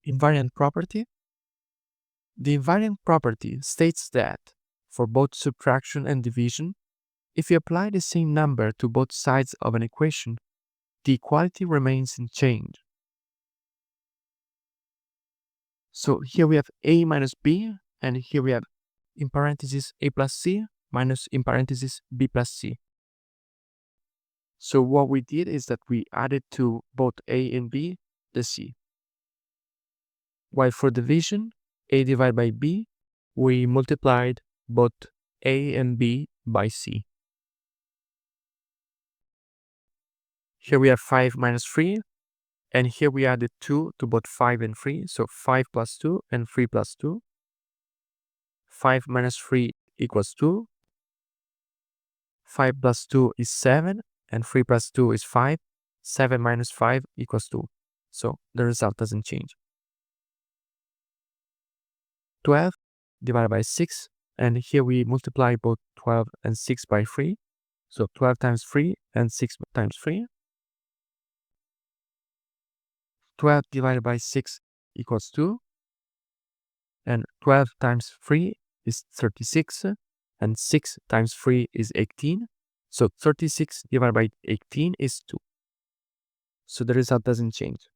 invariant property. The invariant property states that for both subtraction and division, if you apply the same number to both sides of an equation, the equality remains unchanged. So here we have a minus b, and here we have in parentheses a plus c minus in parentheses b plus c. So what we did is that we added to both a and b the c. While for division, a divided by b, we multiplied both a and b by c. Here we have 5 minus 3, and here we added 2 to both 5 and 3, so 5 plus 2 and 3 plus 2. 5 minus 3 equals 2. 5 plus 2 is 7, and 3 plus 2 is 5. 7 minus 5 equals 2. So the result doesn't change. 12 divided by 6, and here we multiply both 12 and 6 by 3. So 12 times 3 and 6 times 3. 12 divided by 6 equals 2. And 12 times 3 is 36. And 6 times 3 is 18. So 36 divided by 18 is 2. So the result doesn't change.